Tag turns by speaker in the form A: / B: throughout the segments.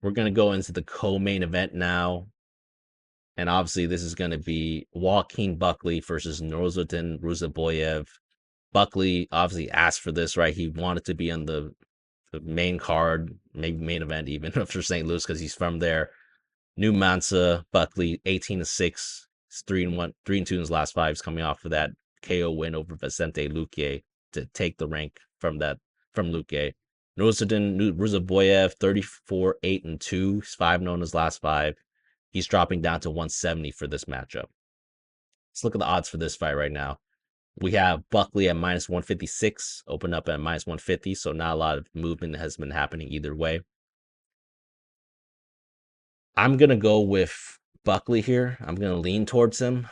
A: We're going to go into the co-main event now. And obviously, this is going to be Joaquin Buckley versus Nursulton Ruziboev. Buckley obviously asked for this, right? He wanted to be on the main card, maybe main event even for St. Louis because he's from there. New Mansa Buckley, 18-6, 3-1, 3-2 in his last five. He's coming off of that KO win over Vicente Luque to take the rank from Luque. Nursulton Ruziboev, 34-8-2. He's 5-0 in his last five. He's dropping down to 170 for this matchup. Let's look at the odds for this fight right now. We have Buckley at minus 156, open up at minus 150, so not a lot of movement has been happening either way. I'm going to go with Buckley here. I'm going to lean towards him.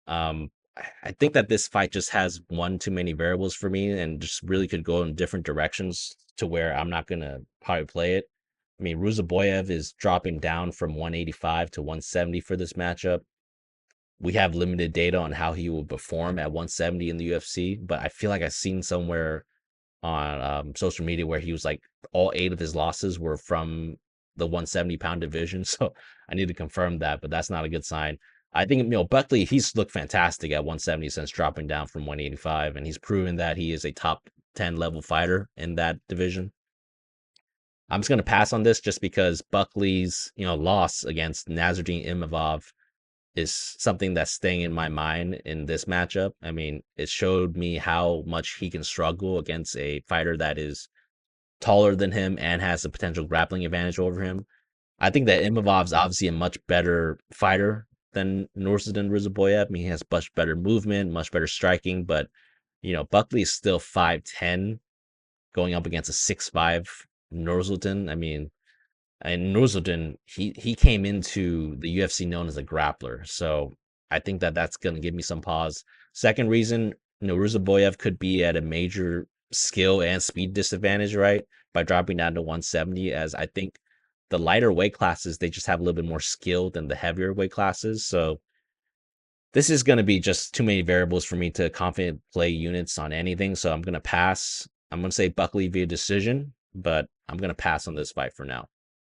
A: I think that this fight just has one too many variables for me and just really could go in different directions to where I'm not going to probably play it. I mean, Ruziboev is dropping down from 185 to 170 for this matchup. We have limited data on how he will perform at 170 in the UFC, but I feel like I've seen somewhere on social media where he was like all 8 of his losses were from the 170-pound division. So I need to confirm that, but that's not a good sign. I think, Buckley, he's looked fantastic at 170 since dropping down from 185, and he's proven that he is a top 10 level fighter in that division. I'm just going to pass on this just because Buckley's, loss against Nasruddin Imavov is something that's staying in my mind in this matchup. I mean, it showed me how much he can struggle against a fighter that is taller than him and has a potential grappling advantage over him. I think that Imavov's obviously a much better fighter than Nursulton Ruziboev. I mean, he has much better movement, much better striking, but Buckley is still 5'10", going up against a 6'5" Nursulton. I mean, and Nursulton, he came into the UFC known as a grappler, so I think that that's going to give me some pause. Second reason, Ruziboev could be at a major skill and speed disadvantage, right, by dropping down to 170, as I think the lighter weight classes, they just have a little bit more skill than the heavier weight classes. So this is going to be just too many variables for me to confidently play units on anything. So I'm going to pass. I'm going to say Buckley via decision, but I'm going to pass on this fight for now.